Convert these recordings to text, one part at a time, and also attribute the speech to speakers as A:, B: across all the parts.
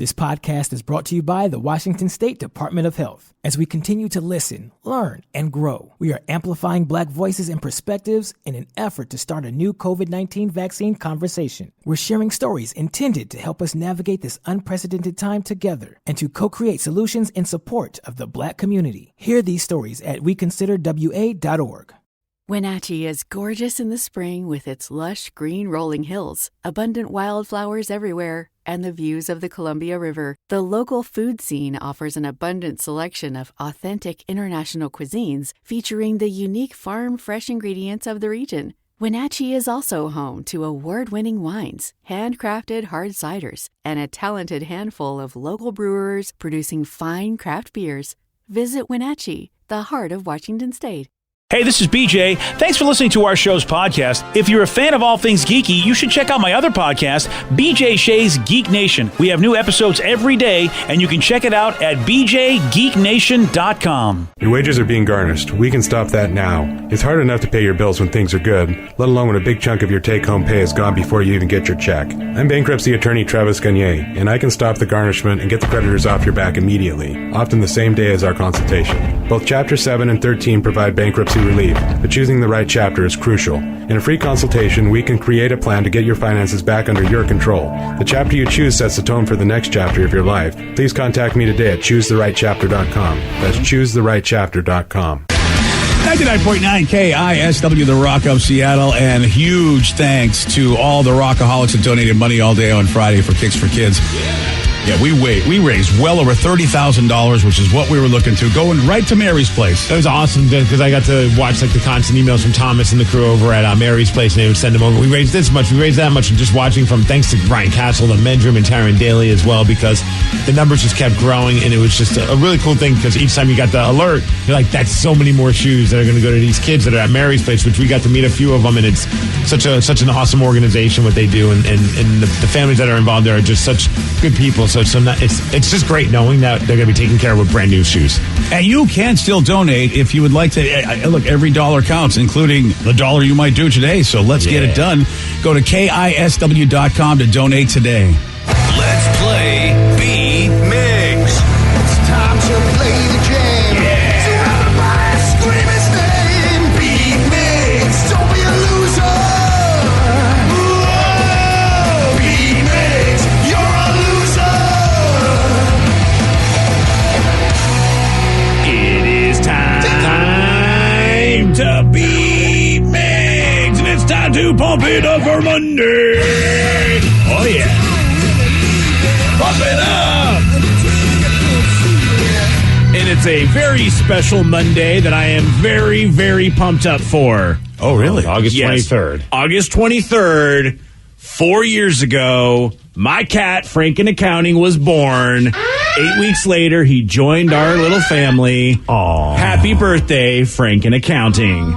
A: This podcast is brought to you by the Washington State Department of Health. As we continue to listen, learn, and grow, we are amplifying Black voices and perspectives in an effort to start a new COVID-19 vaccine conversation. We're sharing stories intended to help us navigate this unprecedented time together and to co-create solutions in support of the Black community. Hear these stories at weconsiderwa.org.
B: Wenatchee is gorgeous in the spring with its lush green rolling hills, abundant wildflowers everywhere, and the views of the Columbia River. The local food scene offers an abundant selection of authentic international cuisines featuring the unique farm-fresh ingredients of the region. Wenatchee is also home to award-winning wines, handcrafted hard ciders, and a talented handful of local brewers producing fine craft beers. Visit Wenatchee, the heart of Washington State.
C: Hey, this is BJ. Thanks for listening to our show's podcast. If you're a fan of all things geeky, you should check out my other podcast, BJ Shea's Geek Nation. We have new episodes every day, and you can check it out at bjgeeknation.com.
D: Your wages are being garnished. We can stop that now. It's hard enough to pay your bills when things are good, let alone when a big chunk of your take-home pay is gone before you even get your check. I'm bankruptcy attorney Travis Gagne, and I can stop the garnishment and get the creditors off your back immediately, often the same day as our consultation. Both Chapter 7 and 13 provide bankruptcy relief, but choosing the right chapter is crucial. In a free consultation, we can create a plan to get your finances back under your control. The chapter you choose sets the tone for the next chapter of your life. Please contact me today at choosetherightchapter.com. That's choosetherightchapter.com.
E: 99.9 KISW, the Rock of Seattle, and huge thanks to all the Rockaholics that donated money all day on Friday for Kicks for Kids. Yeah, we raised well over $30,000, which is what we were looking to, going right to Mary's place.
F: That was awesome because I got to watch the constant emails from Thomas and the crew over at Mary's place, and they would send them over. We raised this much, we raised that much, and just watching from thanks to Ryan Castle, the Mendrum, and Taryn Daly as well, because the numbers just kept growing, and it was just a really cool thing because each time you got the alert, you're like, that's so many more shoes that are going to go to these kids that are at Mary's place, which we got to meet a few of them, and it's such an awesome organization what they do, and the families that are involved there are just such good people. So it's just great knowing that they're going to be taking care of with brand new shoes.
E: And you can still donate if you would like to. Look, every dollar counts, including the dollar you might do today. So let's get it done. Go to KISW.com to donate today.
G: Let's play B Migs. It's time to play the game. Yeah. So everybody scream his name. B Migs. Don't be a loser. Whoa. B Migs. You're a loser.
E: It is time to be Migs, and it's time to pump it up for Monday. Oh, yeah. Pump it up! And it's a very special Monday that I am very, very pumped up for.
F: Oh, really? August 23rd.
E: August 23rd, 4 years ago, my cat, Franken Accounting, was born. 8 weeks later, he joined our little family.
F: Aww.
E: Happy birthday, Franken Accounting.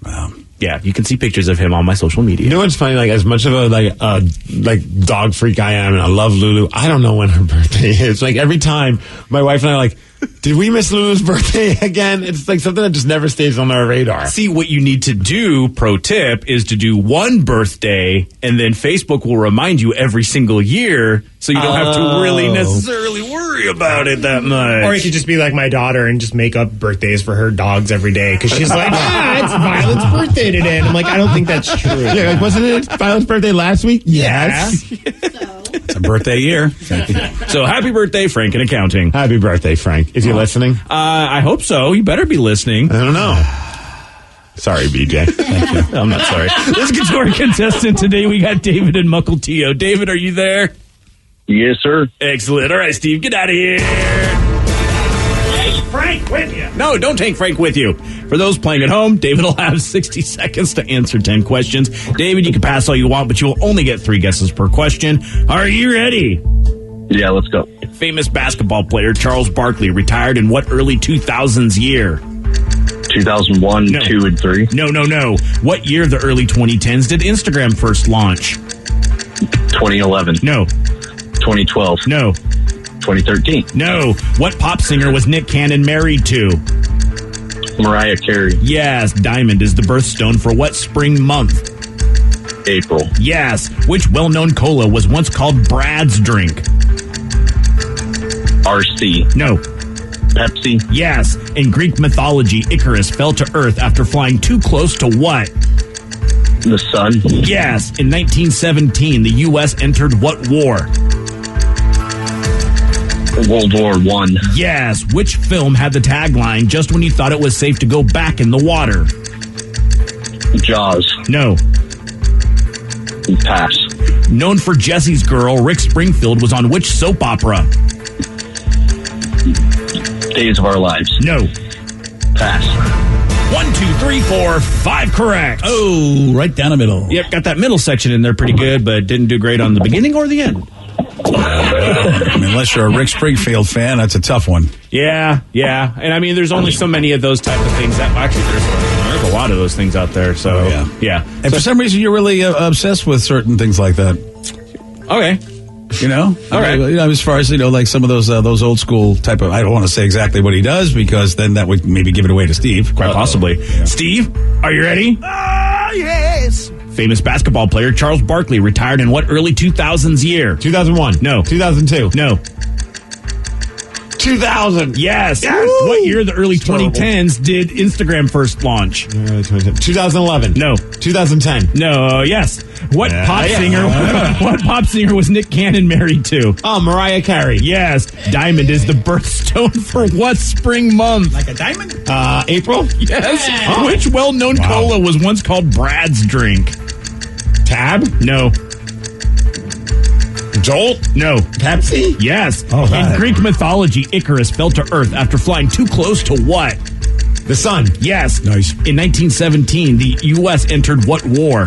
E: Wow. Yeah, you can see pictures of him on my social media.
F: You know what's funny? Like, as much of a dog freak I am, and I love Lulu, I don't know when her birthday is. Like, every time my wife and I are like, did we miss Lulu's birthday again? It's like something that just never stays on our radar.
E: See, what you need to do, pro tip, is to do one birthday, and then Facebook will remind you every single year, so you don't have to really necessarily worry about it that much.
H: Or you could just be like my daughter and just make up birthdays for her dogs every day, because she's like, it's Violet's birthday today. And I'm like, I don't think that's true.
F: Yeah, like, wasn't it Violet's birthday last week?
H: Yes.
E: It's a birthday year. So happy birthday, Frank, in accounting.
F: Happy birthday, Frank. Is he listening?
E: I hope so. You better be listening.
F: I don't know. Sorry, BJ.
E: Thank you. I'm not sorry. Let's get to our contestant today. We got David and Mukilteo. David, are you there?
I: Yes, sir.
E: Excellent. All right, Steve, get out of here. Take Frank with you. No, don't take Frank with you. For those playing at home, David will have 60 seconds to answer 10 questions. David, you can pass all you want, but you will only get 3 guesses per question. Are you ready?
I: Yeah, let's go.
E: Famous basketball player Charles Barkley retired in what early 2000s year?
I: 2001, 2, and 3.
E: No. What year of the early 2010s did Instagram first launch?
I: 2011.
E: No.
I: 2012.
E: No.
I: 2013.
E: No. What pop singer was Nick Cannon married to?
I: Mariah Carey.
E: Yes. Diamond is the birthstone for what spring month?
I: April.
E: Yes. Which well-known cola was once called Brad's drink?
I: RC.
F: No.
I: Pepsi.
F: Yes. In Greek mythology, Icarus fell to Earth after flying too close to what?
I: The sun.
F: Yes. In 1917, the U.S. entered what war?
I: World War I.
F: Yes. Which film had the tagline, just when you thought it was safe to go back in the water?
I: Jaws.
F: No.
I: Pass.
F: Known for Jesse's Girl, Rick Springfield was on which soap opera?
I: Days of Our Lives.
F: No.
I: Pass.
F: 1, 2, 3, 4, 5 correct.
E: Oh, right down the middle.
F: Yep, got that middle section in there pretty good, but didn't do great on the beginning or the end.
E: I mean, unless you're a Rick Springfield fan, that's a tough one.
F: Yeah. And I mean, there's only so many of those type of things that actually there's a lot of those things out there. So yeah.
E: And for some reason, you're really obsessed with certain things like that.
F: Okay.
E: You know,
F: all right.
E: You know, as far as like some of those old school type of. I don't want to say exactly what he does because then that would maybe give it away to Steve.
F: Quite possibly. Yeah. Steve, are you ready?
G: Yes.
F: Famous basketball player Charles Barkley retired in what early 2000s year?
H: 2001.
F: No.
H: 2002.
F: No.
H: 2000.
F: Yes.
H: Yes.
F: What year, the early 2010s, did Instagram first launch?
H: 2011.
F: No.
H: 2010.
F: No. Yes. What pop singer? What pop singer was Nick Cannon married to?
H: Oh, Mariah Carey.
F: Yes. Diamond is the birthstone for what spring month?
E: Like a diamond?
H: April.
F: Yes. Which well-known cola was once called Brad's drink?
H: Tab.
F: No.
H: Jolt.
F: No.
H: Pepsi.
F: Yes.
E: Oh,
F: in Greek mythology, Icarus fell to Earth after flying too close to what?
H: The sun.
F: Yes.
E: Nice.
F: In 1917, the U.S. entered what war?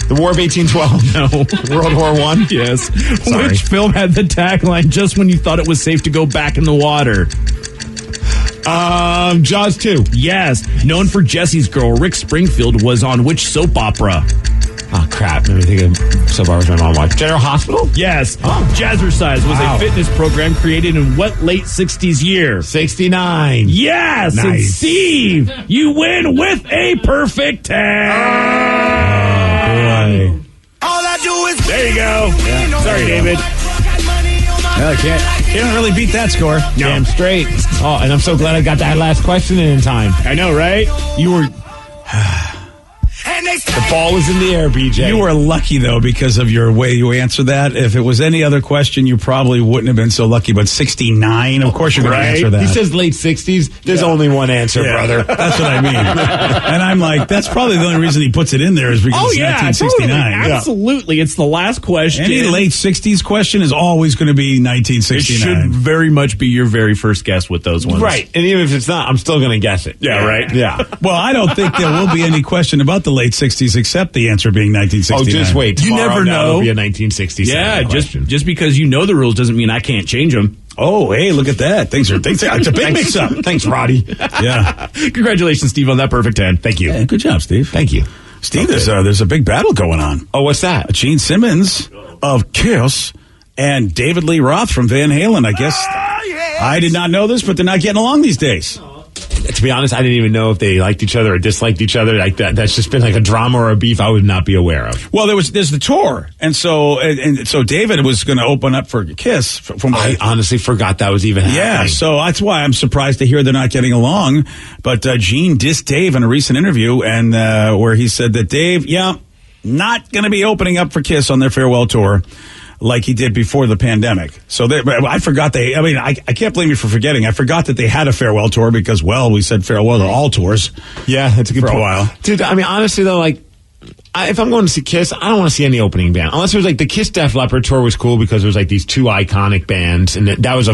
H: The War of 1812.
F: No.
H: World War I.
F: Yes.
H: Sorry.
F: Which film had the tagline, just when you thought it was safe to go back in the water?
H: Jaws 2.
F: Yes. Known for Jesse's Girl, Rick Springfield was on which soap opera?
H: Oh, crap. Let me think of soap operas my mom watched. General Hospital?
F: Yes. Jazzercise was a fitness program created in what late 60s year?
H: 69.
F: Yes.
H: Nice.
F: And Steve, you win with a perfect 10.
E: Boy.
G: All I do is
F: There you go.
E: Yeah.
F: Sorry, David.
E: No, can't really beat that score.
H: Damn straight. Oh, and I'm so glad I got that last question in time.
F: I know, right?
H: You were...
G: and they
H: The ball was in the air, BJ.
E: You were lucky, though, because of your way you answered that. If it was any other question, you probably wouldn't have been so lucky. But 69, of course you're going to answer that.
H: He says late 60s. There's only one answer, brother.
E: That's what I mean. And I'm like, that's probably the only reason he puts it in there is because it's 1969.
F: Totally. Absolutely. It's the last question.
E: Any late 60s question is always going to be
F: It
E: 1969.
F: should very much be your very first guess with those ones.
H: Right. And even if it's not, I'm still going to guess it.
F: Yeah, right?
H: Yeah.
E: Well, I don't think there will be any question about the late 60s except the answer being 1969.
H: Oh, just wait.
F: You
H: Tomorrow
F: never
H: now
F: know.
H: It'll be a 1967
F: Yeah,
H: question.
F: just because you know the rules doesn't mean I can't change them.
E: Oh, hey, look at that. It's a big mix-up.
H: Thanks, Roddy.
E: Yeah.
F: Congratulations, Steve, on that perfect 10. Thank you.
E: Yeah, good job, Steve.
H: Thank you.
E: Steve, there's a big battle going on.
H: Oh, what's that?
E: Gene Simmons of KISS and David Lee Roth from Van Halen. I guess I did not know this, but they're not getting along these days.
H: To be honest, I didn't even know if they liked each other or disliked each other. Like that's just been like a drama or a beef I would not be aware of.
E: Well, there's the tour, and so David was going to open up for KISS.
H: I honestly forgot that was even happening.
E: Yeah, so that's why I'm surprised to hear they're not getting along. But Gene dissed Dave in a recent interview, and where he said that Dave, not going to be opening up for KISS on their farewell tour like he did before the pandemic. So I forgot I can't blame you for forgetting. I forgot that they had a farewell tour because, well, we said farewell to all tours.
H: Yeah, that's a good
E: for
H: point.
E: a while.
H: Dude, I mean, honestly, though, like, if I'm going to see KISS, I don't want to see any opening band. Unless it was like the KISS Def Leppard tour was cool because it was like these two iconic bands. And that was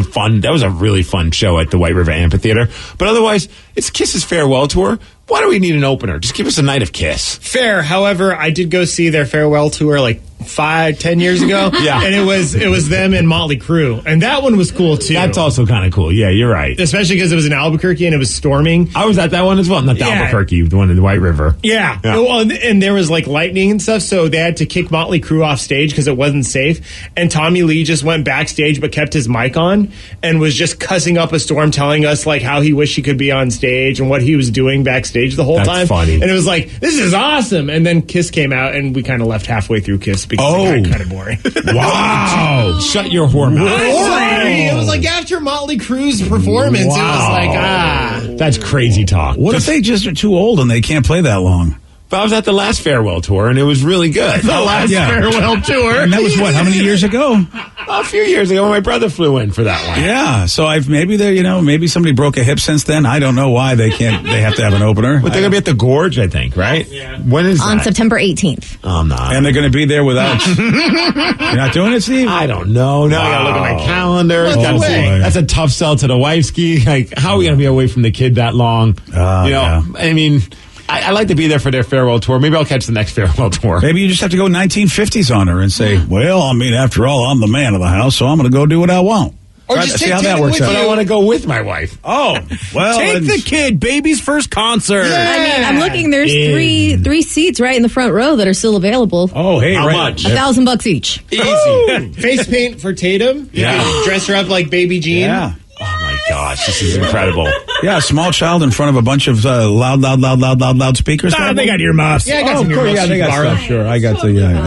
H: a really fun show at the White River Amphitheater. But otherwise, it's KISS's farewell tour. Why do we need an opener? Just give us a night of KISS.
J: Fair. However, I did go see their farewell tour like 5-10 years ago.
H: Yeah.
J: And it was them and Motley Crue. And that one was cool too.
H: That's also kind of cool. Yeah, you're right.
J: Especially because it was in Albuquerque and it was storming.
H: I was at that one as well. Not the Albuquerque, the one in the White River.
J: Yeah. Well, and there was like lightning and stuff, so they had to kick Motley Crue off stage because it wasn't safe. And Tommy Lee just went backstage but kept his mic on and was just cussing up a storm, telling us like how he wished he could be on stage and what he was doing backstage the whole
H: That's
J: time.
H: funny.
J: And it was like, this is awesome. And then KISS came out and we kind of left halfway through KISS because it got kind of boring.
H: Wow. Shut your whore mouth.
J: Sorry. It was like after Motley Crue's performance, it was like,
H: That's crazy talk.
E: What if they just are too old and they can't play that long?
H: But I was at the last farewell tour, and it was really good.
J: the last farewell tour.
E: And that was what? How many years ago?
H: A few years ago, when my brother flew in for that one.
E: Yeah. So maybe somebody broke a hip since then. I don't know why they can't. They have to have an opener.
H: But they're going to be at the Gorge, I think, right?
J: Yeah.
H: When is
K: On
H: that?
K: September 18th.
H: I'm not.
E: And they're going to be there without. You're not doing it, Steve?
H: I don't know. Now I got to look at my calendar.
J: What's
H: Gotta
J: the
H: see.
J: way?
H: That's a tough sell to the wifeski. Like, how are we going to be away from the kid that long?
E: Yeah.
H: I mean, I like to be there for their farewell tour. Maybe I'll catch the next farewell tour.
E: Maybe you just have to go 1950s on her and say, well, I mean, after all, I'm the man of the house, so I'm going to go do what I want.
J: Or
E: Right,
J: just
E: see
J: take
E: how that
J: Tatum
E: works
J: with
E: out.
H: But I want to go with my wife.
E: Oh, well.
L: Take the kid, baby's first concert.
K: I mean, I'm looking. There's three seats right in the front row that are still available.
E: Oh, hey,
H: How
E: right.
H: much?
K: $1,000 each.
H: Easy.
J: face paint for Tatum.
E: Yeah.
J: You can dress her up like Baby Jean.
E: Yeah.
H: Oh, my gosh. This is incredible.
E: Yeah, a small child in front of a bunch of loud speakers.
L: They got earmuffs.
J: Yeah, I got some
E: of course,
J: earmuffs
E: yeah, they
J: you
E: got
J: can borrow.
E: stuff. Sure, I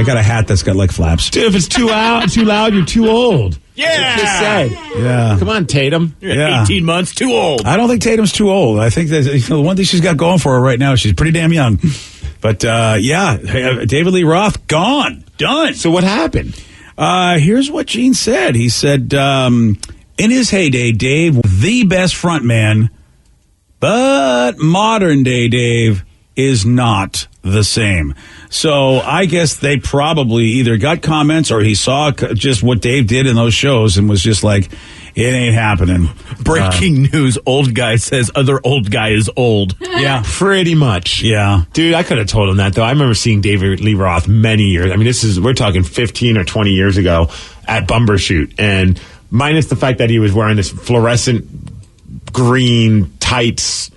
E: got a hat that's got like flaps.
H: Dude, if it's too loud, you're too old.
L: Yeah.
H: Just said.
E: Yeah,
H: Come on, Tatum.
E: yeah.
L: 18 months, too old.
E: I don't think Tatum's too old. I think that the one thing she's got going for her right now, she's pretty damn young. But David Lee Roth gone, done.
H: So what happened?
E: Here's what Gene said. He said, in his heyday, Dave, the best frontman, but modern day Dave is not the same. So I guess they probably either got comments or he saw just what Dave did in those shows and was just like, it ain't happening.
L: Breaking news. Old guy says other old guy is old.
E: Yeah.
H: Pretty much.
E: Yeah.
H: Dude, I could have told him that, though. I remember seeing David Lee Roth many years. I mean, we're talking 15 or 20 years ago at Bumbershoot. And minus the fact that he was wearing this fluorescent green tights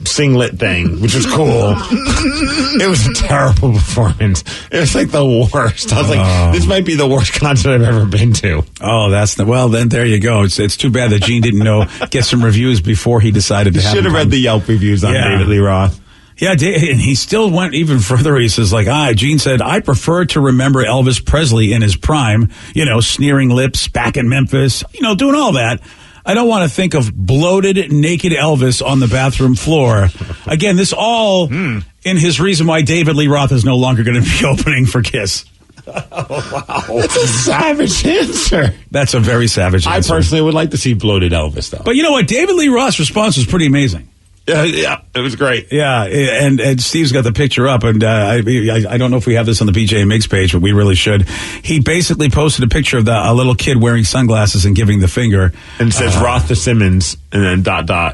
H: singlet thing, which was cool. It was a terrible performance. It was like the worst. I was like, this might be the worst concert I've ever been to.
E: Oh, well, then there you go. It's too bad that Gene didn't get some reviews before he decided to have
H: Should have read the Yelp reviews on David Lee Roth.
E: Yeah, and he still went even further. He says, Gene said, I prefer to remember Elvis Presley in his prime, sneering lips back in Memphis, doing all that. I don't want to think of bloated, naked Elvis on the bathroom floor. Again, this all in his reason why David Lee Roth is no longer going to be opening for KISS.
H: Oh, wow. That's a savage answer.
E: That's a very savage answer.
H: I personally would like to see bloated Elvis, though.
E: But you know what? David Lee Roth's response was pretty amazing.
H: Yeah, it was great.
E: Yeah, and Steve's got the picture up, and I don't know if we have this on the BJ and Migs page, but we really should. He basically posted a picture of a little kid wearing sunglasses and giving the finger.
H: And it says Roth to Simmons, and then ...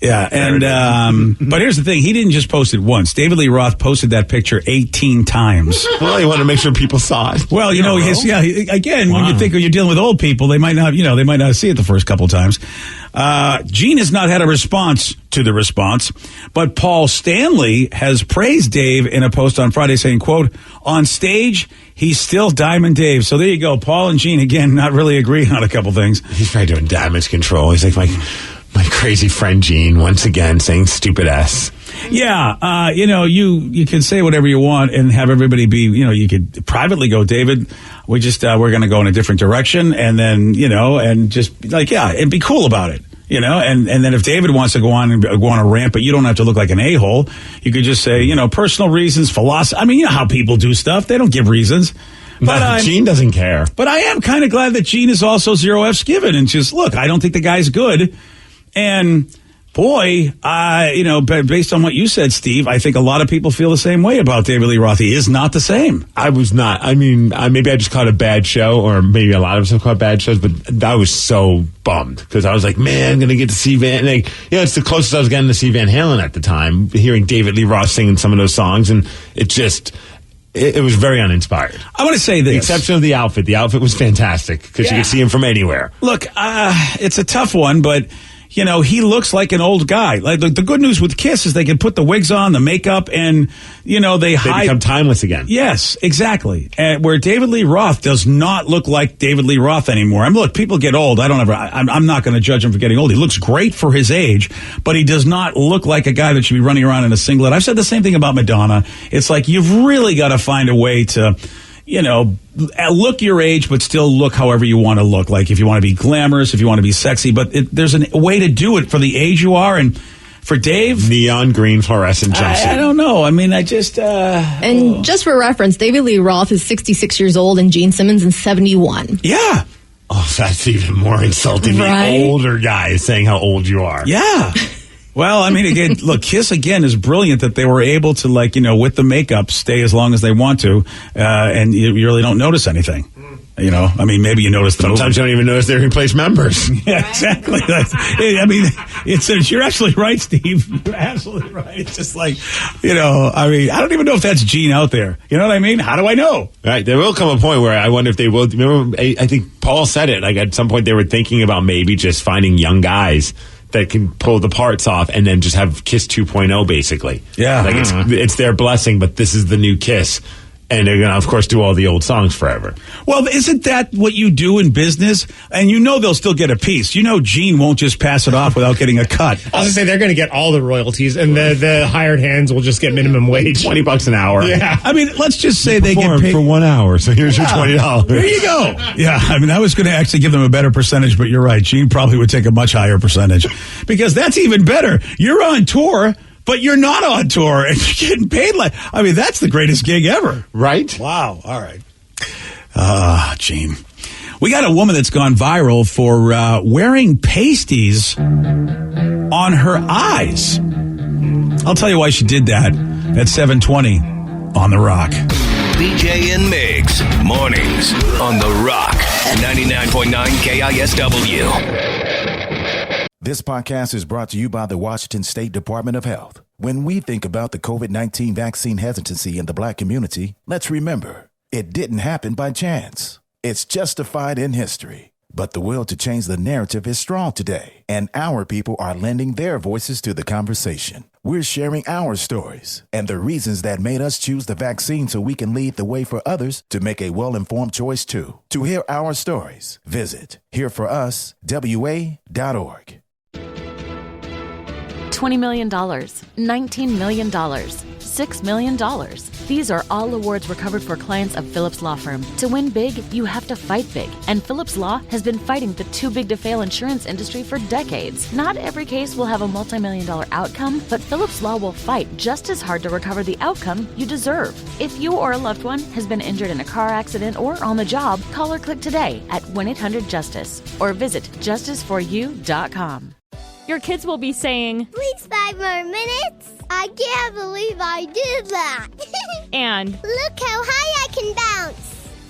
E: Yeah, and but here's the thing. He didn't just post it once. David Lee Roth posted that picture 18 times.
H: Well, he wanted to make sure people saw it.
E: Well, again, when you think you're dealing with old people, they might not see it the first couple times. Gene has not had a response to the response, but Paul Stanley has praised Dave in a post on Friday saying, quote, on stage, he's still Diamond Dave. So there you go. Paul and Gene, again, not really agreeing on a couple things.
H: He's probably doing damage control. He's like, my crazy friend Gene, once again, saying stupid S.
E: Yeah, you can say whatever you want and have everybody be, you could privately go, David, we're going to go in a different direction, and then, and just and be cool about it. And then if David wants to go on a rant, but you don't have to look like an a-hole, you could just say, personal reasons, philosophy. I mean, how people do stuff. They don't give reasons. But
H: Gene doesn't care.
E: But I am kind of glad that Gene is also 0 F's given and just, look, I don't think the guy's good. And boy, based on what you said, Steve, I think a lot of people feel the same way about David Lee Roth. He is not the same.
H: I was not. I mean, maybe I just caught a bad show, or maybe a lot of us have caught bad shows, but I was so bummed because I was like, man, I'm going to get to see it's the closest I was getting to see Van Halen at the time, hearing David Lee Roth singing some of those songs, and it was very uninspired.
E: I want to say this.
H: The exception of the outfit. The outfit was fantastic because you could see him from anywhere.
E: Look, it's a tough one, but he looks like an old guy. Like the good news with KISS is they can put the wigs on, the makeup, and they
H: become timeless again.
E: Yes, exactly. Where David Lee Roth does not look like David Lee Roth anymore. I mean, look, people get old. I'm not going to judge him for getting old. He looks great for his age, but he does not look like a guy that should be running around in a singlet. I've said the same thing about Madonna. It's like you've really got to find a way to
C: look your age, but still look however you want to look. Like if you want to be glamorous, if you want to be sexy, but there's a way to do it for the age you are. And for Dave,
H: neon green fluorescent jumpsuit.
C: I don't know. I mean,
K: And just for reference, David Lee Roth is 66 years old and Gene Simmons is 71.
C: Yeah.
H: Oh, that's even more insulting.
K: Right?
H: The older guy is saying how old you are.
C: Yeah. Well, I mean, again, look, Kiss, again, is brilliant that they were able to, with the makeup, stay as long as they want to, and you really don't notice anything. I mean, maybe you notice the
H: Sometimes you don't even notice they replace members.
C: Yeah, exactly. You're absolutely right, Steve. You're absolutely right. It's just I don't even know if that's Gene out there. You know what I mean? How do I know?
H: Right. There will come a point where I wonder if they will. Remember, I think Paul said it. At some point they were thinking about maybe just finding young guys that can pull the parts off and then just have Kiss 2.0, basically.
C: Yeah.
H: It's their blessing, but this is the new Kiss. And they're going to, of course, do all the old songs forever.
C: Well, isn't that what you do in business? And they'll still get a piece. Gene won't just pass it off without getting a cut.
J: I was going to say, they're going to get all the royalties, and the hired hands will just get minimum wage.
H: $20 an hour.
J: Yeah.
C: I mean, let's just say they get paid
H: for 1 hour, so here's your $20.
C: There you go. Yeah, I mean, I was going to actually give them a better percentage, but you're right. Gene probably would take a much higher percentage because that's even better. You're on tour, but you're not on tour, and you're getting paid that's the greatest gig ever.
H: Right?
C: Wow. All right. Gene. We got a woman that's gone viral for wearing pasties on her eyes. I'll tell you why she did that at 7:20 on The Rock.
G: BJ and Migs, mornings on The Rock, 99.9 KISW.
M: This podcast is brought to you by the Washington State Department of Health. When we think about the COVID-19 vaccine hesitancy in the Black community, let's remember, it didn't happen by chance. It's justified in history. But the will to change the narrative is strong today, and our people are lending their voices to the conversation. We're sharing our stories and the reasons that made us choose the vaccine so we can lead the way for others to make a well-informed choice too. To hear our stories, visit hereforuswa.org.
N: $20 million, $19 million, $6 million. These are all awards recovered for clients of Phillips Law Firm. To win big, you have to fight big. And Phillips Law has been fighting the too big to fail insurance industry for decades. Not every case will have a multi-million-dollar outcome, but Phillips Law will fight just as hard to recover the outcome you deserve. If you or a loved one has been injured in a car accident or on the job, call or click today at 1-800-JUSTICE or visit justiceforyou.com.
O: Your kids will be saying,
P: "Please 5 more minutes. I can't believe I did that."
O: And,
P: "Look how high I can bounce."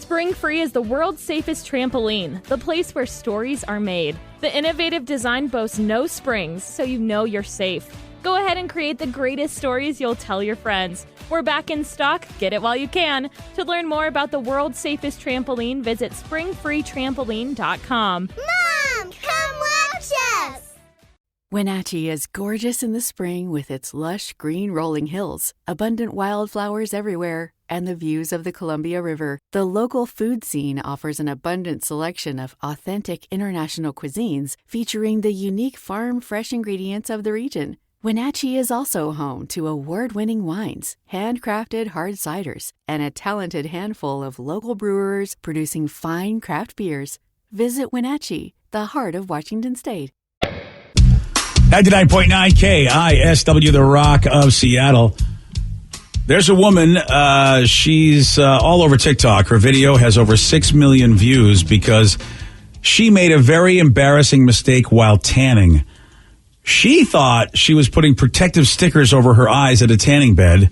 O: Spring Free is the world's safest trampoline, the place where stories are made. The innovative design boasts no springs, so you know you're safe. Go ahead and create the greatest stories you'll tell your friends. We're back in stock. Get it while you can. To learn more about the world's safest trampoline, visit springfreetrampoline.com.
P: Mom, come watch us.
B: Wenatchee is gorgeous in the spring with its lush green rolling hills, abundant wildflowers everywhere, and the views of the Columbia River. The local food scene offers an abundant selection of authentic international cuisines featuring the unique farm-fresh ingredients of the region. Wenatchee is also home to award-winning wines, handcrafted hard ciders, and a talented handful of local brewers producing fine craft beers. Visit Wenatchee, the heart of Washington State.
C: 99.9 KISW, the Rock of Seattle. There's a woman, she's all over TikTok. Her video has over 6 million views because she made a very embarrassing mistake while tanning. She thought she was putting protective stickers over her eyes at a tanning bed,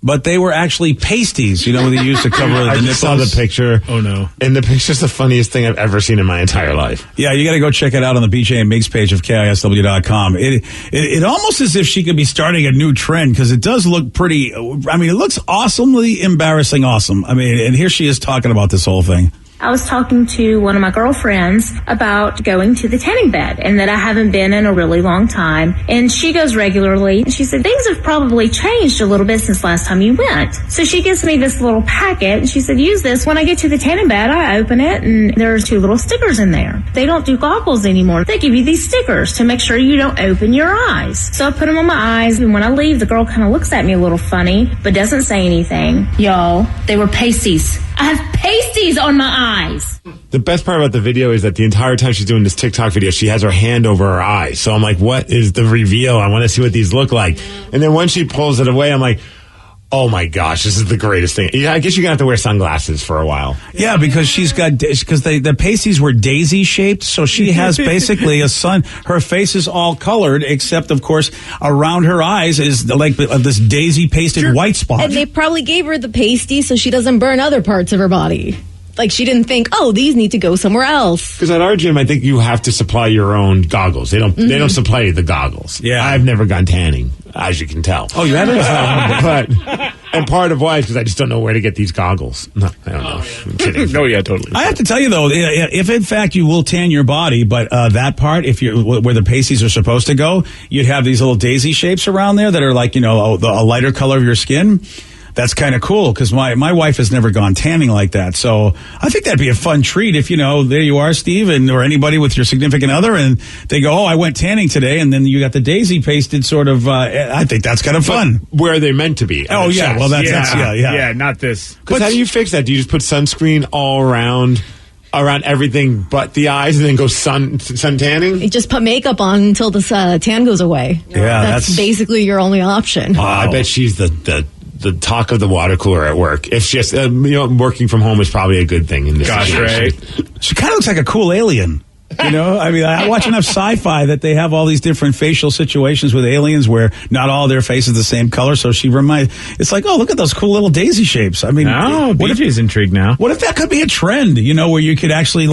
C: but they were actually pasties, they use to cover the nipples.
H: I just saw the picture.
C: Oh, no.
H: And the picture's the funniest thing I've ever seen in my entire life.
C: Yeah, you got to go check it out on the BJ and Migs page of KISW.com. It almost as if she could be starting a new trend because it does look pretty, it looks awesomely embarrassing awesome. And here she is talking about this whole thing.
Q: I was talking to one of my girlfriends about going to the tanning bed and that I haven't been in a really long time. And she goes regularly. And she said, things have probably changed a little bit since last time you went. So she gives me this little packet and she said, use this. When I get to the tanning bed, I open it and there's 2 little stickers in there. They don't do goggles anymore. They give you these stickers to make sure you don't open your eyes. So I put them on my eyes. And when I leave, the girl kind of looks at me a little funny, but doesn't say anything. Y'all, they were pasties. I have pasties on my eyes.
H: The best part about the video is that the entire time she's doing this TikTok video, she has her hand over her eyes. So I'm like, what is the reveal? I want to see what these look like. And then when she pulls it away, I'm like, oh my gosh, this is the greatest thing. Yeah, I guess you're going to have to wear sunglasses for a while.
E: Yeah, because the pasties were daisy shaped, so she has basically her face is all colored, except of course around her eyes is like this daisy pasted white spot.
K: And they probably gave her the pasty so she doesn't burn other parts of her body. Like she didn't think, oh, these need to go somewhere else.
H: Because at our gym, I think you have to supply your own goggles. They don't supply you the goggles.
E: Yeah,
H: I've never gone tanning, as you can tell.
E: Oh, you haven't?
H: And part of why is because I just don't know where to get these goggles. No, I don't know. I'm kidding.
L: No, yeah, totally.
E: I have to tell you though, if in fact you will tan your body, but that part, if you where the pasties are supposed to go, you'd have these little daisy shapes around there that are like a lighter color of your skin. That's kind of cool because my wife has never gone tanning like that. So I think that'd be a fun treat if, there you are, Steve, or anybody with your significant other, and they go, oh, I went tanning today, and then you got the daisy pasted sort of, I think that's kind of fun.
H: But where are they meant to be?
E: Oh, yeah, well, that's
L: Yeah, not this.
H: Because how do you fix that? Do you just put sunscreen all around everything but the eyes and then go sun tanning?
K: You just put makeup on until the tan goes away.
E: Yeah,
K: that's basically your only option.
H: Wow. I bet she's the talk of the water cooler at work. It's just, working from home is probably a good thing in this situation.
L: Right?
E: She kind of looks like a cool alien. I watch enough sci-fi that they have all these different facial situations with aliens where not all their face is the same color. So it's like, oh, look at those cool little daisy shapes. I mean,
L: BJ's intrigued now.
E: What if that could be a trend, where you could actually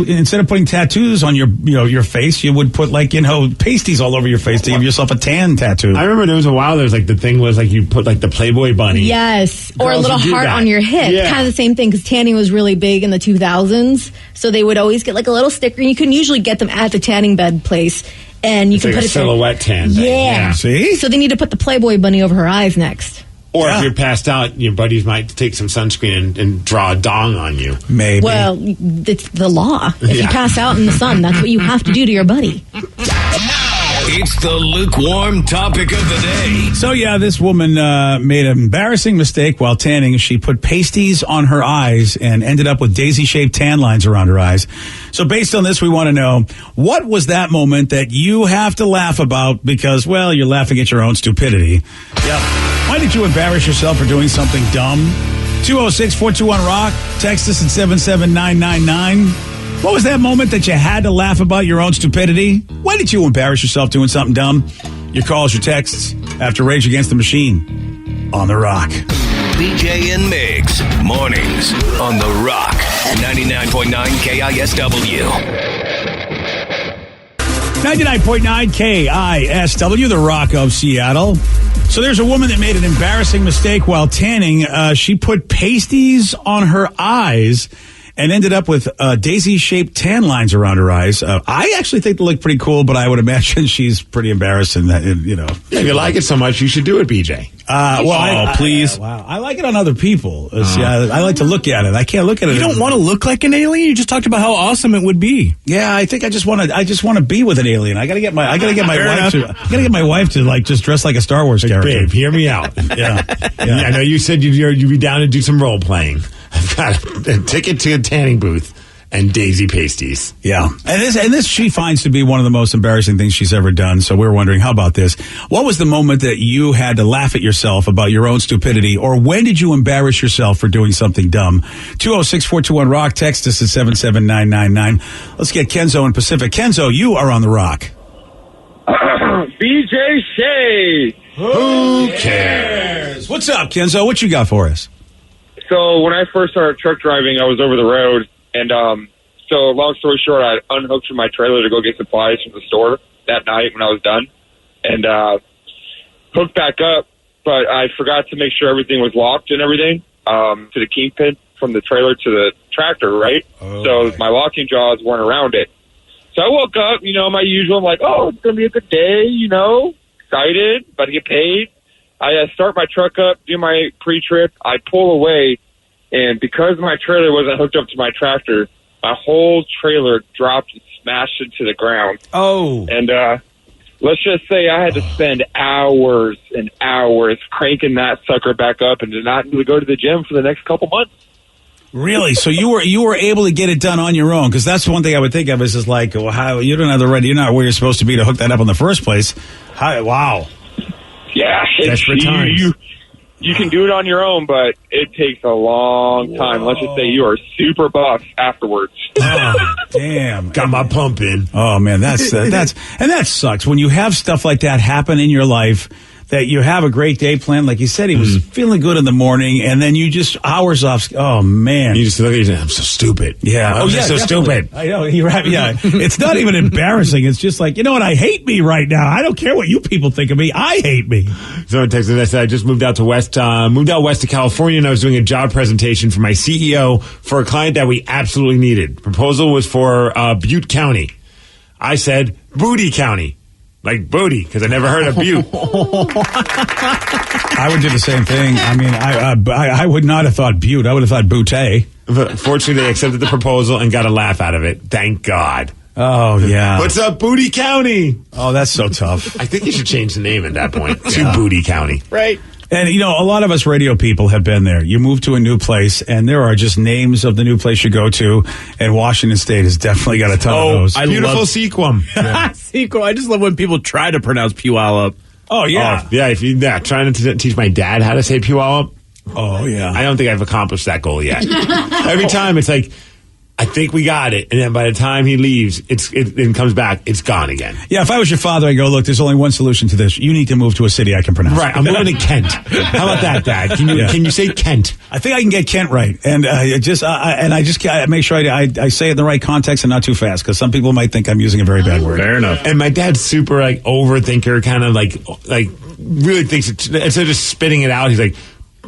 E: instead of putting tattoos on your face, you would put pasties all over your face to give yourself a tan tattoo.
H: I remember there was a while there was the thing was you put the Playboy bunny.
K: Yes. Or a little heart on your hip. Yeah. Kind of the same thing because tanning was really big in the 2000s. So they would always get a little sticker. You can usually get them at the tanning bed place, and you can put
H: a silhouette tan thing.
K: Yeah.
E: See?
K: So they need to put the Playboy bunny over her eyes next.
H: Or if you're passed out, your buddies might take some sunscreen and draw a dong on you.
E: Maybe.
K: Well, it's the law. If you pass out in the sun, that's what you have to do to your buddy.
G: It's the lukewarm topic of the day.
E: So, this woman made an embarrassing mistake while tanning. She put pasties on her eyes and ended up with daisy-shaped tan lines around her eyes. So, based on this, we want to know, what was that moment that you have to laugh about because, you're laughing at your own stupidity? Yep. Why did you embarrass yourself for doing something dumb? 206-421-ROCK. Text us at 77999. What was that moment that you had to laugh about your own stupidity? Why did you embarrass yourself doing something dumb? Your calls, your texts, after Rage Against the Machine on The Rock.
G: BJ and Migs, mornings on The Rock, 99.9 KISW.
E: 99.9 KISW, The Rock of Seattle. So there's a woman that made an embarrassing mistake while tanning. She put pasties on her eyes and ended up with daisy-shaped tan lines around her eyes. I actually think they look pretty cool, but I would imagine she's pretty embarrassing.
H: If you like it so much, you should do it, BJ.
E: Please. Wow. I like it on other people. I like to look at it. I can't look at it.
L: You don't want to look like an alien? You just talked about how awesome it would be.
E: Yeah, I think I just want to be with an alien. I got to get my wife to just dress like a Star Wars character.
H: Babe, hear me out.
E: Yeah.
H: I know you said you'd be down to do some role playing. I've got a ticket to a tanning booth and daisy pasties.
E: Yeah. And this she finds to be one of the most embarrassing things she's ever done. So we're wondering, how about this? What was the moment that you had to laugh at yourself about your own stupidity? Or when did you embarrass yourself for doing something dumb? 206-421-ROCK. Text us at 77999. Let's get Kenzo in Pacific. Kenzo, you are on The Rock.
R: BJ Shea.
E: Who cares? What's up, Kenzo? What you got for us?
R: So when I first started truck driving, I was over the road, and so long story short, I unhooked from my trailer to go get supplies from the store that night when I was done, and hooked back up, but I forgot to make sure everything was locked and everything to the kingpin from the trailer to the tractor, right? So my locking jaws weren't around it. So I woke up, my usual, I'm like, oh, it's going to be a good day, excited, about to get paid. I start my truck up, do my pre-trip. I pull away, and because my trailer wasn't hooked up to my tractor, my whole trailer dropped and smashed into the ground.
E: Oh.
R: And let's just say I had to spend hours and hours cranking that sucker back up and did not go to the gym for the next couple months.
E: Really? So you were able to get it done on your own? Because that's one thing I would think of is like, well, how you don't have the right, you're not where you're supposed to be to hook that up in the first place. Wow.
R: Yeah,
H: Desperate times.
R: You can do it on your own, but it takes a long time. Let's just say you are super buff afterwards.
E: Oh, damn.
H: Got my pump in.
E: Oh, man, that's and that sucks. When you have stuff like that happen in your life, that you have a great day planned. Like you said, he was feeling good in the morning, and then you just hours off. Oh, man.
H: You just look at you and say, I'm so stupid.
E: Yeah.
H: I'm so stupid.
E: I know. Yeah. It's not even embarrassing. It's just like, you know what? I hate me right now. I don't care what you people think of me. I hate me.
H: Someone texted and I said, I just moved out west to California, and I was doing a job presentation for my CEO for a client that we absolutely needed. Proposal was for Butte County. I said, Booty County. Like booty, because I never heard of Butte.
E: I would do the same thing. I mean, I would not have thought Butte. I would have thought Butte.
H: Fortunately, they accepted the proposal and got a laugh out of it. Thank God.
E: Oh, yeah.
H: What's up, Booty County?
E: Oh, that's so tough.
H: I think you should change the name at that point to Booty County.
J: Right.
E: And, you know, a lot of us radio people have been there. You move to a new place, and there are just names of the new place you go to, and Washington State has definitely got a ton of those.
H: Beautiful Sequim.
L: Yeah. Sequim. I just love when people try to pronounce Puyallup.
E: Oh, yeah.
H: Trying to teach my dad how to say Puyallup.
E: Oh, yeah.
H: I don't think I've accomplished that goal yet. Every time it's like, I think we got it. And then by the time he leaves, it comes back, it's gone again.
E: Yeah, if I was your father, I'd go, look, there's only one solution to this. You need to move to a city I can pronounce.
H: Right, I'm moving to Kent. How about that, Dad? Can you say Kent?
E: I think I can get Kent right. And I make sure I say it in the right context and not too fast, because some people might think I'm using a very bad word.
L: Fair enough.
H: And my dad's super, like, overthinker, kind of like really thinks it, instead of just spitting it out, he's like,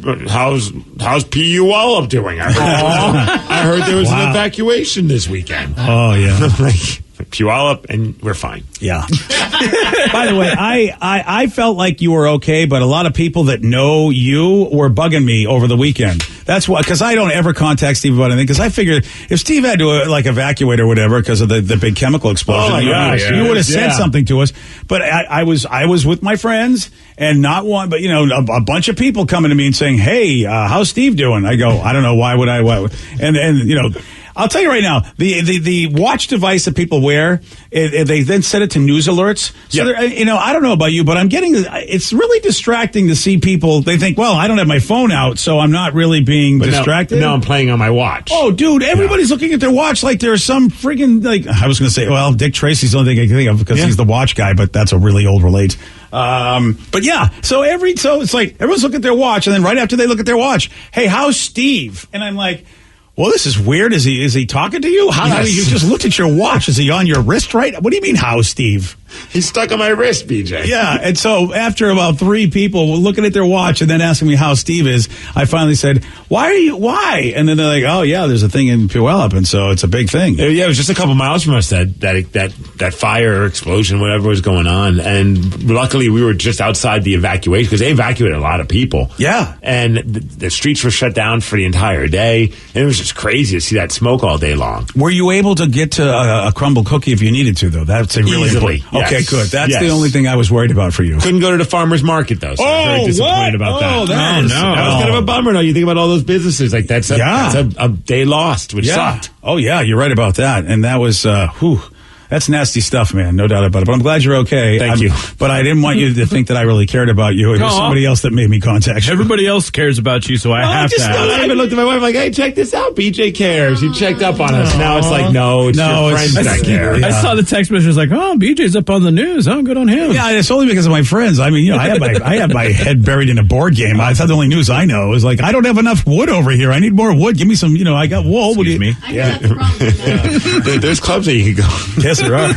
H: How's Puyallup doing? I heard there was an evacuation this weekend.
E: Oh, yeah.
H: Like, Puyallup, and we're fine.
E: Yeah. By the way, I felt like you were okay, but a lot of people that know you were bugging me over the weekend. That's why, because I don't ever contact Steve about anything, because I figured if Steve had to evacuate or whatever because of the big chemical explosion, you would have said something to us. But I was with my friends, and not one, but a bunch of people coming to me and saying, "Hey, how's Steve doing?" I go, "I don't know. Why would I?" And I'll tell you right now, the watch device that people wear, they then set it to news alerts. So I don't know about you, but it's really distracting to see people. They think, well, I don't have my phone out, so I'm not really being distracted.
H: Now I'm playing on my watch.
E: Oh, dude, everybody's looking at their watch like there's some friggin' I was going to say, well, Dick Tracy's the only thing I can think of because he's the watch guy, but that's a really old relate. But yeah, so it's like everyone's looking at their watch, and then right after they look at their watch, hey, how's Steve? And I'm like, well, this is weird. Is he talking to you? How you just looked at your watch? Is he on your wrist right? What do you mean, how, Steve?
H: He's stuck on my wrist, BJ.
E: Yeah, and so after about 3 people looking at their watch and then asking me how Steve is, I finally said, why? And then they're like, oh, yeah, there's a thing in Puyallup, and so it's a big thing.
H: Yeah, it was just a couple miles from us that fire or explosion, whatever was going on, and luckily we were just outside the evacuation, because they evacuated a lot of people.
E: Yeah.
H: And the streets were shut down for the entire day, and it was just crazy to see that smoke all day long.
E: Were you able to get to a crumble cookie if you needed to, though? That's a really
H: easily.
E: Important. Okay, good. That's the only thing I was worried about for you.
H: Couldn't go to the farmer's market, though, so I was very disappointed about that.
E: That was
H: kind of a bummer, though. You think about all those businesses, like that's a day lost, which sucked.
E: Oh, yeah, you're right about that. And that was, that's nasty stuff, man. No doubt about it. But I'm glad you're okay.
H: Thank you.
E: But I didn't want you to think that I really cared about you. It was somebody else that made me contact you.
L: Everybody else cares about you, so I have to.
H: I even looked at my wife like, hey, check this out. BJ cares. He checked up on us. Now it's like, no, it's your friends that care.
L: I saw the text message like, oh, BJ's up on the news. Oh, good on him.
E: Yeah, it's only because of my friends. I mean, I have my head buried in a board game. I thought the only news I know is like, I don't have enough wood over here. I need more wood. Give me some, I got wool.
L: Excuse me.
E: Yeah.
H: There's clubs that you can go.
E: Yes, there are.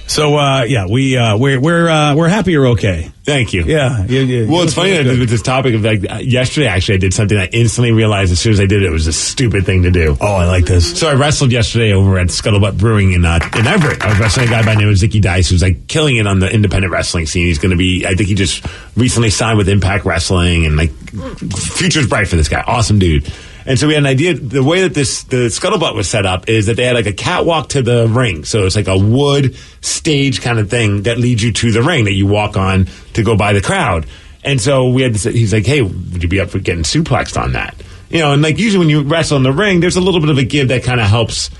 E: So we're happy you're okay.
H: Thank you.
E: Yeah.
H: Well, it's funny that with this topic of yesterday, actually, I did something I instantly realized as soon as I did it was a stupid thing to do.
E: Oh, I like this.
H: So I wrestled yesterday over at Scuttlebutt Brewing in Everett. I was wrestling a guy by the name of Zicky Dice, who's like killing it on the independent wrestling scene. He's going to be, I think he just recently signed with Impact Wrestling, and like future's bright for this guy. Awesome dude. And so we had an idea. The way that the Scuttlebutt was set up is that they had like a catwalk to the ring. So it's like a wood stage kind of thing that leads you to the ring that you walk on to go by the crowd. And so we had he's like, hey, would you be up for getting suplexed on that? And like usually when you wrestle in the ring, there's a little bit of a give that kind of helps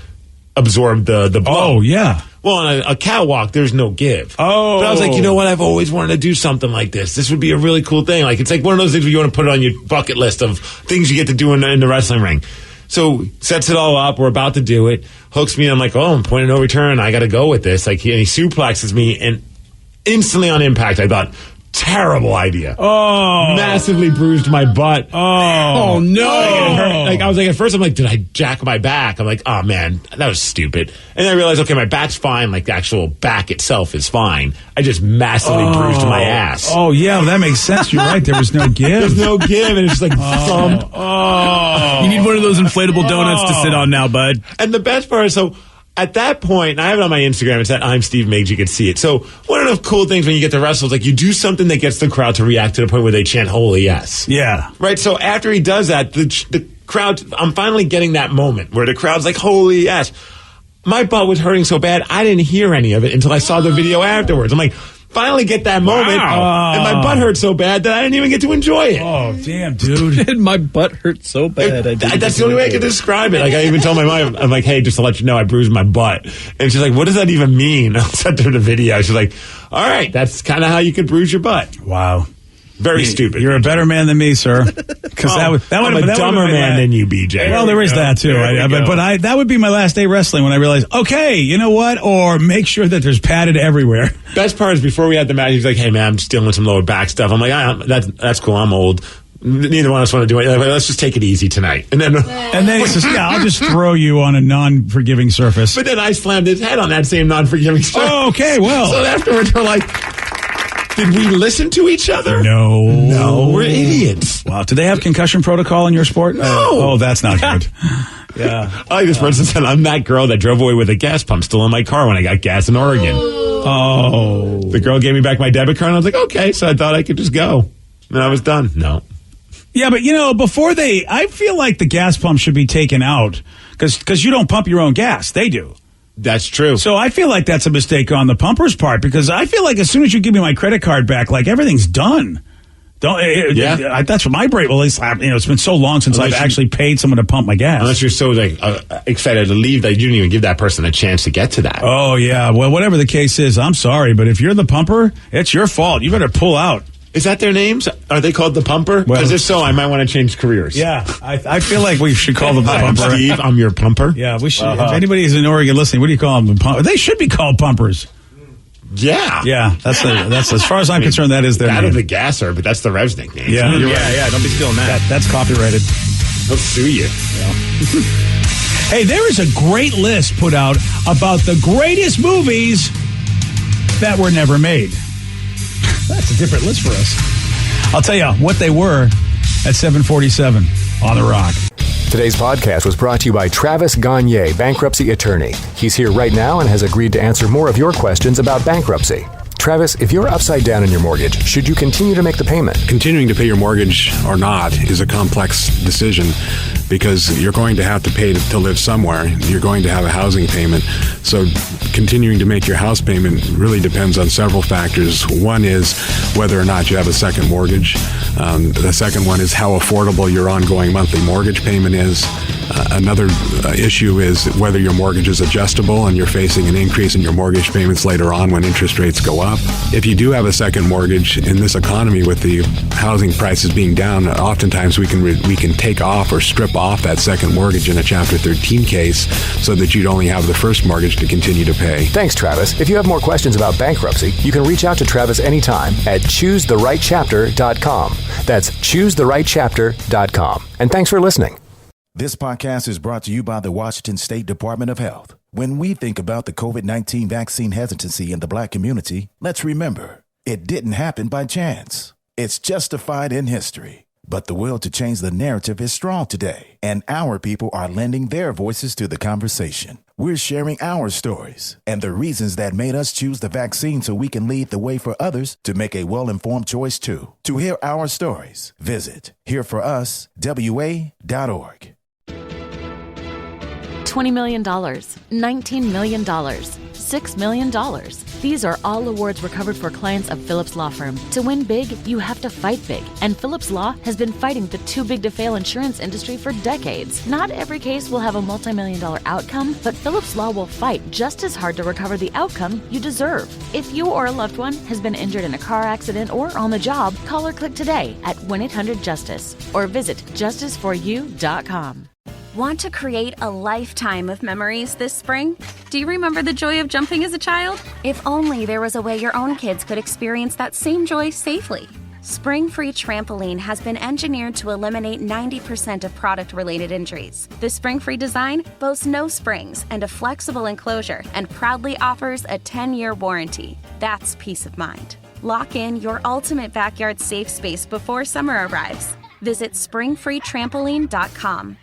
H: absorb the blow.
E: Oh, yeah.
H: Well, on a catwalk, there's no give.
E: Oh.
H: But I was like, you know what? I've always wanted to do something like this. This would be a really cool thing. Like, it's like one of those things where you want to put it on your bucket list of things you get to do in the wrestling ring. So sets it all up. We're about to do it. Hooks me. And I'm like, I'm pointing no return. I got to go with this. Like, and he suplexes me. And instantly on impact, I thought, terrible idea.
E: Oh.
H: Massively bruised my butt.
E: Oh, no.
H: I was like, at first, I'm like, did I jack my back? I'm like, oh, man, that was stupid. And then I realized, okay, my back's fine. Like, the actual back itself is fine. I just massively bruised my ass.
E: Oh, yeah, that makes sense. You're right. There was no give.
H: There's no give, and it's just like thump.
L: Oh. You need one of those inflatable donuts to sit on now, bud.
H: And the best part is, so at that point, and I have it on my Instagram, it's at I'm Steve Miggs, you can see it. So one of the cool things when you get to wrestle is like you do something that gets the crowd to react to the point where they chant holy yes.
E: Yeah.
H: Right, so after he does that, the crowd, I'm finally getting that moment where the crowd's like holy yes. My butt was hurting so bad, I didn't hear any of it until I saw the video afterwards. I'm like, finally get that moment, and my butt hurt so bad that I didn't even get to enjoy it.
E: Oh, damn, dude.
L: My butt hurt so bad.
H: That's the only way I can describe it. Like, I even told my mom, I'm like, hey, just to let you know, I bruised my butt. And she's like, what does that even mean? I sent her the video. She's like, all right, that's kind of how you could bruise your butt.
E: Wow.
H: Very stupid.
E: You're a better man than me, sir. Because
H: I'm a dumber man than you, BJ.
E: Well, there is that too. But that would be my last day wrestling when I realized, okay, you know what? Or make sure that there's padded everywhere.
H: Best part is before we had the match, he's like, hey man, I'm just dealing with some lower back stuff. I'm like, that's cool. I'm old. Neither one of us want to do it. Like, let's just take it easy tonight. And then
E: he says, I'll just throw you on a non-forgiving surface.
H: But then I slammed his head on that same non-forgiving surface.
E: Oh, okay, well.
H: So afterwards, we're like, did we listen to each other?
E: No,
H: we're idiots.
E: Wow, do they have concussion protocol in your sport?
H: No.
E: That's not good. Yeah.
H: I like this person said, I'm that girl that drove away with a gas pump still in my car when I got gas in Oregon.
E: Oh.
H: The girl gave me back my debit card, and I was like, okay, so I thought I could just go. And I was done. No.
E: Yeah, but I feel like the gas pump should be taken out because you don't pump your own gas. They do.
H: That's true.
E: So I feel like that's a mistake on the pumper's part because I feel like as soon as you give me my credit card back, like everything's done. That's what my brain. Well, at least it's been so long since I've actually paid someone to pump my gas.
H: Unless you're so excited to leave that you didn't even give that person a chance to get to that.
E: Oh yeah. Well, whatever the case is, I'm sorry, but if you're the pumper, it's your fault. You better pull out.
H: Is that their names? Are they called the Pumper? Because if so, I might want to change careers.
E: Yeah, I feel like we should call them the Pumper.
H: I'm Steve, I'm your Pumper.
E: Yeah, we should. If anybody is in Oregon listening, what do you call them? They should be called Pumpers.
H: Yeah.
E: Yeah, that's as far as I'm concerned, that is their name.
H: That or the Gasser, but that's the Revs nickname.
E: Yeah,
L: yeah, don't be stealing that.
E: That's copyrighted.
H: They'll sue you.
E: Yeah. Hey, there is a great list put out about the greatest movies that were never made. That's a different list for us. I'll tell you what they were at 7:47 on The Rock.
S: Today's podcast was brought to you by Travis Gagne, bankruptcy attorney. He's here right now and has agreed to answer more of your questions about bankruptcy. Travis, if you're upside down in your mortgage, should you continue to make the payment?
D: Continuing to pay your mortgage or not is a complex decision because you're going to have to pay to live somewhere. You're going to have a housing payment. So continuing to make your house payment really depends on several factors. One is whether or not you have a second mortgage. The second one is how affordable your ongoing monthly mortgage payment is. Another issue is whether your mortgage is adjustable and you're facing an increase in your mortgage payments later on when interest rates go up. If you do have a second mortgage in this economy with the housing prices being down, oftentimes we can take off or strip off that second mortgage in a Chapter 13 case so that you'd only have the first mortgage to continue to pay.
S: Thanks, Travis. If you have more questions about bankruptcy, you can reach out to Travis anytime at choosetherightchapter.com. That's choosetherightchapter.com. And thanks for listening.
M: This podcast is brought to you by the Washington State Department of Health. When we think about the COVID-19 vaccine hesitancy in the Black community, let's remember, it didn't happen by chance. It's justified in history. But the will to change the narrative is strong today, and our people are lending their voices to the conversation. We're sharing our stories and the reasons that made us choose the vaccine so we can lead the way for others to make a well-informed choice too. To hear our stories, visit hereforuswa.org.
N: $20 million, $19 million, $6 million. These are all awards recovered for clients of Phillips Law Firm. To win big, you have to fight big. And Phillips Law has been fighting the too big to fail insurance industry for decades. Not every case will have a multi-million-dollar outcome, but Phillips Law will fight just as hard to recover the outcome you deserve. If you or a loved one has been injured in a car accident or on the job, call or click today at 1-800-JUSTICE or visit justiceforyou.com.
T: Want to create a lifetime of memories this spring? Do you remember the joy of jumping as a child? If only there was a way your own kids could experience that same joy safely. Spring Free Trampoline has been engineered to eliminate 90% of product-related injuries. The Spring Free design boasts no springs and a flexible enclosure and proudly offers a 10-year warranty. That's peace of mind. Lock in your ultimate backyard safe space before summer arrives. Visit springfreetrampoline.com.